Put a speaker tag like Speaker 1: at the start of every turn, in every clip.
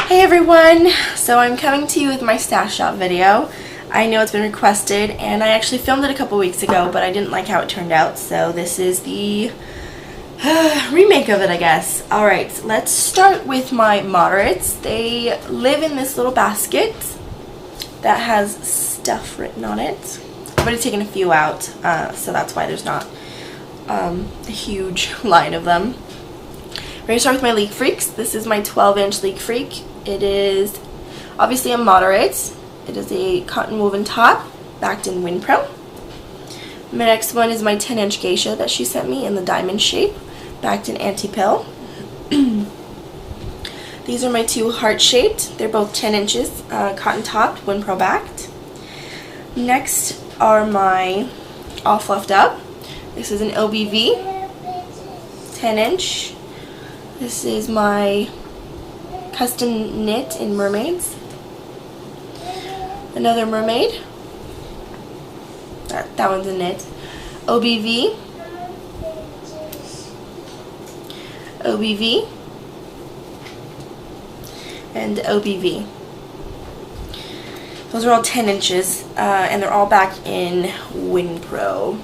Speaker 1: Hey everyone! So I'm coming to you with my stash shop video. I know it's been requested and I actually filmed it a couple weeks ago, but I didn't like how it turned out, so this is the remake of it, I guess. Alright, let's start with my moderates. They live in this little basket that has stuff written on it. I've already taken a few out, so that's why there's not a huge line of them. We're going to start with my League Freaks. This is my 12-inch League Freak. It is obviously a moderate. It is a cotton woven top, backed in Winpro. My next one is my 10-inch geisha that she sent me in the diamond shape, backed in Anti-Pill. These are my two heart-shaped. They're both 10 inches, cotton topped, Winpro backed. Next are my All Fluffed Up. This is an OBV, 10-inch. This is my custom knit in mermaids. Another mermaid. That one's a knit. OBV. OBV. And OBV. Those are all 10 inches, and they're all back in Winpro.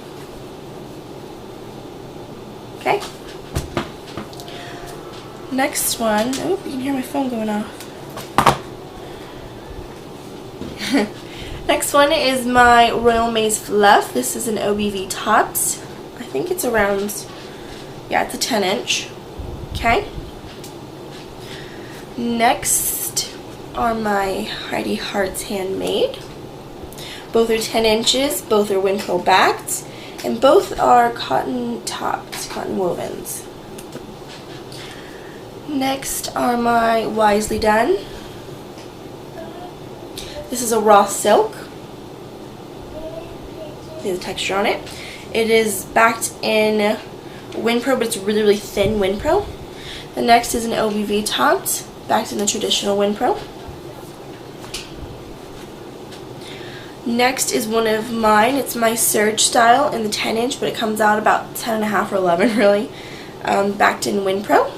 Speaker 1: Okay. Next one, oh, you can hear my phone going off. Next one is my Royal Maze Fluff. This is an OBV tops. I think it's around, yeah, it's a 10-inch. Okay. Next are my Heidi Hearts Handmade. Both are 10 inches, both are Winpro backed, and both are cotton topped, cotton wovens. Next are my Wisely Done. This is a raw silk. See the texture on it. It is backed in Winpro, but it's really, really thin Winpro. The next is an OBV topped, backed in the traditional Winpro. Next is one of mine. It's my Surge style in the 10-inch, but it comes out about 10.5 or 11 really, backed in Winpro.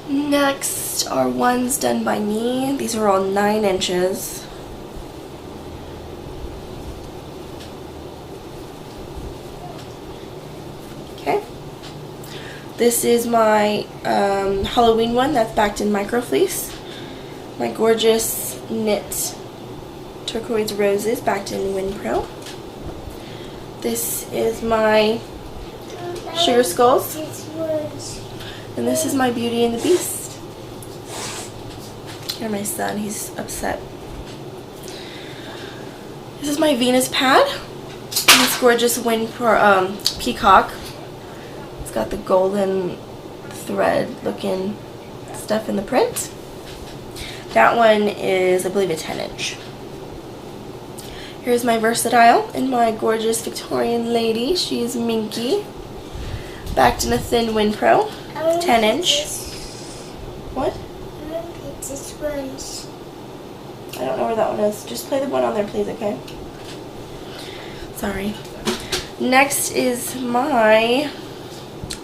Speaker 1: Next are ones done by me. These are all 9 inches. Okay. This is my Halloween one that's backed in Microfleece. My gorgeous knit turquoise roses backed in Winpro. This is my Sugar Skulls. And this is my Beauty and the Beast. Here's my son, he's upset. This is my Venus pad. This gorgeous peacock. It's got the golden thread looking stuff in the print. That one is, I believe, a 10-inch. Here's my Versatile and my gorgeous Victorian lady. She's Minky. Backed in a thin Winpro. 10-inch. What? I don't know where that one is. Just play the one on there, please, okay? Sorry. Next is my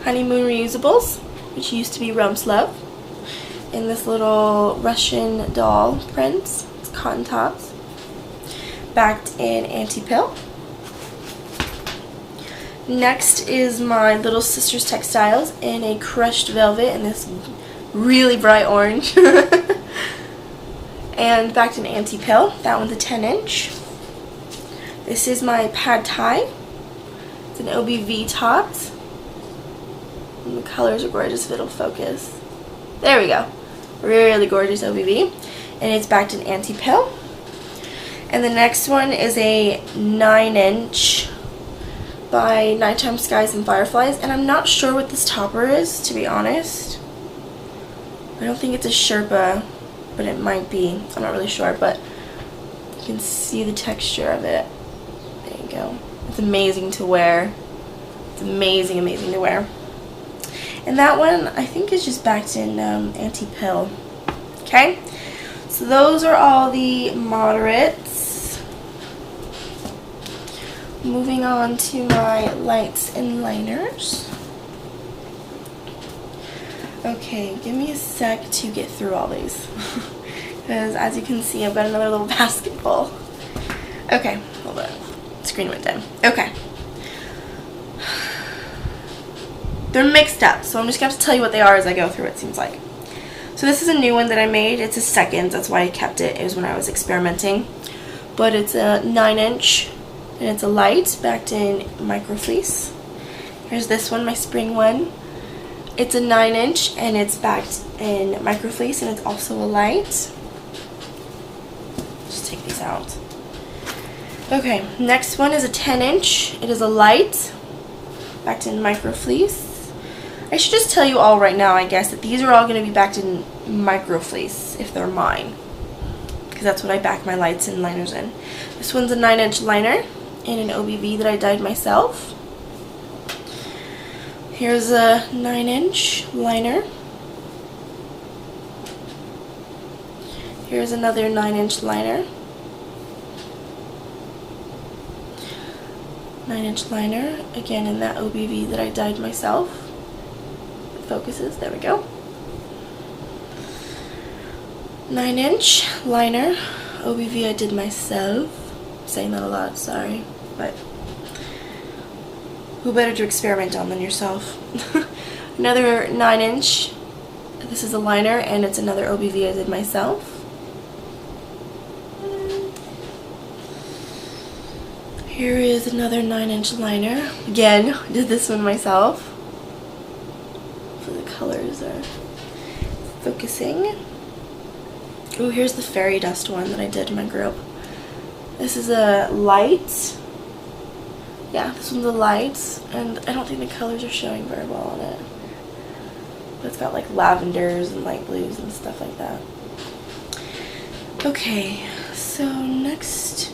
Speaker 1: Honeymoon Reusables, which used to be Rumps Love, in this little Russian doll print. It's cotton tops. Backed in Anti-Pill. Next is my Little Sisters Textiles in a crushed velvet in this really bright orange. And backed in Anti-Pill. That one's a 10-inch. This is my Pad Thai. It's an OBV topped. And the colors are gorgeous if it'll focus. There we go. Really gorgeous OBV. And it's backed in Anti-Pill. And the next one is a 9-inch by Nighttime Skies and Fireflies, and I'm not sure what this topper is, to be honest. I don't think it's a Sherpa, but it might be. I'm not really sure, but you can see the texture of it. There you go. It's amazing to wear. It's amazing, amazing to wear. And that one, I think, is just backed in Anti-Pill. Okay? So those are all the moderates. Moving on to my lights and liners. Okay, give me a sec to get through all these. Because as you can see, I've got another little basket full. Okay, hold on. Screen went down. Okay. They're mixed up, so I'm just going to have to tell you what they are as I go through, it seems like. So this is a new one that I made. It's a second, that's why I kept it. It was when I was experimenting. But it's a 9-inch, and it's a light backed in microfleece. Here's this one, my spring one. It's a 9-inch, and it's backed in microfleece, and it's also a light. Just take these out. Okay, next one is a 10-inch. It is a light, backed in microfleece. I should just tell you all right now, I guess, that these are all going to be backed in microfleece if they're mine, because that's what I back my lights and liners in. This one's a 9-inch liner in an OBV that I dyed myself. Here's a 9-inch liner. Here's another 9-inch liner. 9-inch liner, again in that OBV that I dyed myself. Focuses, there we go. 9-inch liner, OBV I did myself. I'm saying that a lot, sorry, but who better to experiment on than yourself? Another 9-inch, this is a liner, and it's another OBV I did myself. Here is another 9-inch liner. Again, did this one myself. Colors are focusing. Oh, here's the fairy dust one that I did in my group. This is a light. Yeah, this one's a light, and I don't think the colors are showing very well on it. But it's got like lavenders and light blues and stuff like that. Okay, so next,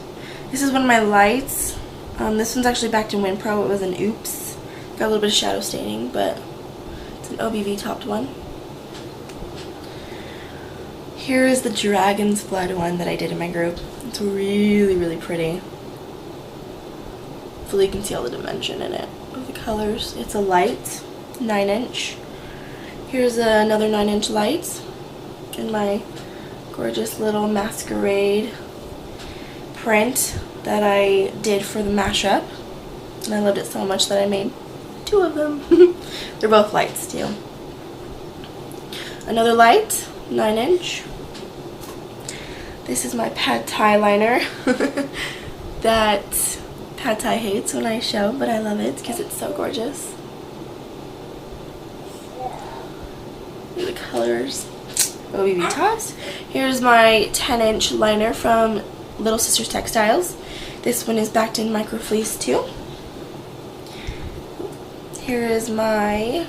Speaker 1: this is one of my lights. This one's actually backed in WinPro. It was an oops. Got a little bit of shadow staining, but an OBV topped one. Here is the Dragon's Blood one that I did in my group. It's really, really pretty. Hopefully you can see all the dimension in it of the colors. It's a light, 9-inch. Here's another 9-inch light in my gorgeous little masquerade print that I did for the mashup. And I loved it so much that I made 2 of them. They're both lights too. Another light, 9-inch. This is my Pad Thai liner that Pad Thai hates when I show, but I love it because it's so gorgeous. Look at the colors. OBV tops. Here's my 10-inch liner from Little Sisters Textiles. This one is backed in microfleece too. Here is my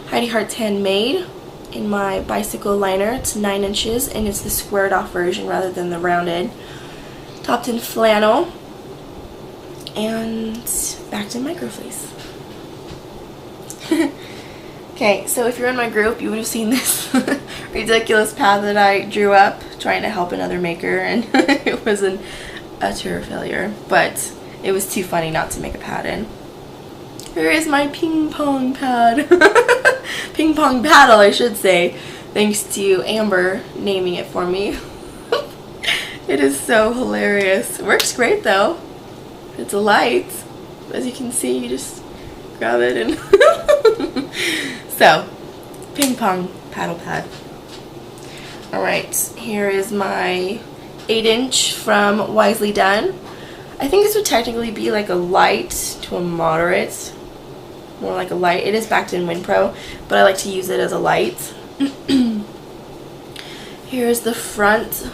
Speaker 1: Heidi Hearts Handmade in my bicycle liner. It's 9 inches, and it's the squared off version rather than the rounded. Topped in flannel and backed in microfleece. Okay, so if you're in my group, you would have seen this ridiculous pad that I drew up trying to help another maker, and it was an utter failure, but it was too funny not to make a pad in. Here is my ping pong pad. Ping pong paddle, I should say, thanks to Amber naming it for me. It is so hilarious. It works great though. It's a light. As you can see, you just grab it and so, ping pong paddle pad. Alright, here is my 8-inch from Wisely Done. I think this would technically be like a light to a moderate. More like a light. It is backed in WinPro, but I like to use it as a light. Here's the front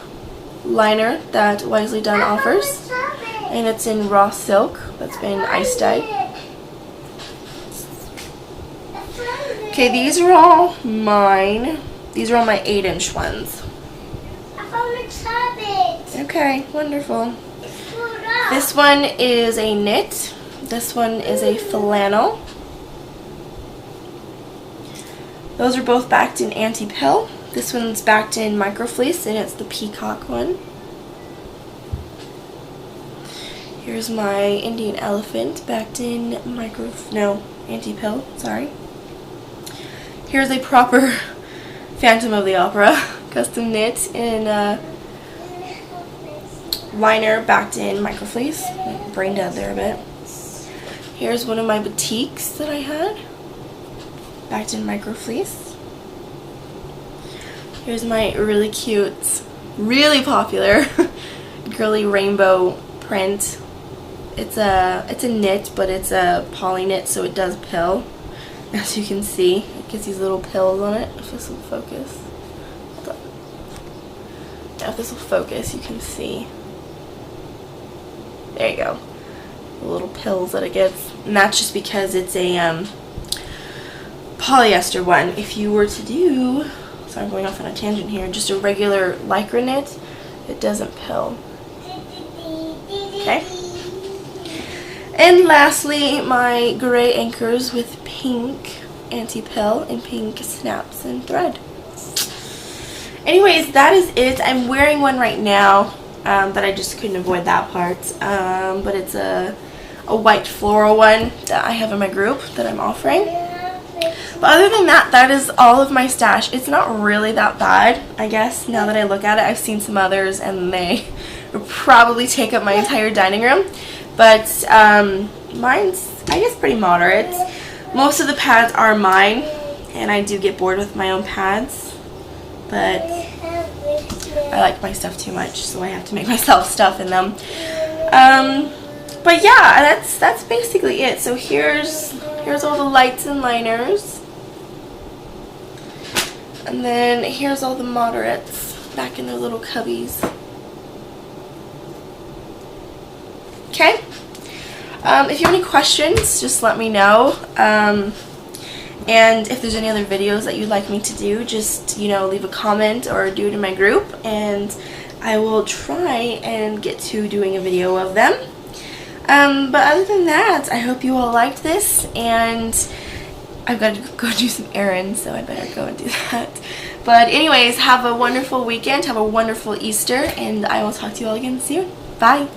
Speaker 1: liner that Wisely Done offers, and it's in raw silk that's been ice dyed. Okay, these are all mine. These are all my 8-inch ones.
Speaker 2: I found a cabbage.
Speaker 1: Okay, wonderful. This one is a knit. This one is a flannel. Those are both backed in anti-pill. This one's backed in microfleece, and it's the peacock one. Here's my Indian elephant backed in anti-pill, sorry. Here's a proper Phantom of the Opera custom knit in liner backed in microfleece. Brain dead there a bit. Here's one of my batiks that I had backed in microfleece. Here's my really cute, really popular girly rainbow print. It's a knit, but it's a poly knit, so it does pill. As you can see, it gets these little pills on it. If this will focus. Hold on. Yeah, if this will focus, you can see. There you go. The little pills that it gets. And that's just because it's a polyester one. If you were to do, so I'm going off on a tangent here, just a regular lycra knit, it doesn't pill. Okay. And lastly, my gray anchors with pink anti-pill and pink snaps and thread. Anyways, that is it. I'm wearing one right now that I just couldn't avoid that part. But it's a white floral one that I have in my group that I'm offering. But other than that, that is all of my stash. It's not really that bad, I guess, now that I look at it. I've seen some others and they would probably take up my entire dining room. But mine's, I guess, pretty moderate. Most of the pads are mine, and I do get bored with my own pads. But I like my stuff too much, so I have to make myself stuff in them. But yeah, that's basically it. So here's all the lights and liners. And then here's all the moderates back in their little cubbies. Okay. If you have any questions, just let me know. And if there's any other videos that you'd like me to do, just, you know, leave a comment or do it in my group, and I will try and get to doing a video of them. But other than that, I hope you all liked this, and I've got to go do some errands, so I better go and do that. But anyways, have a wonderful weekend, have a wonderful Easter, and I will talk to you all again soon. Bye!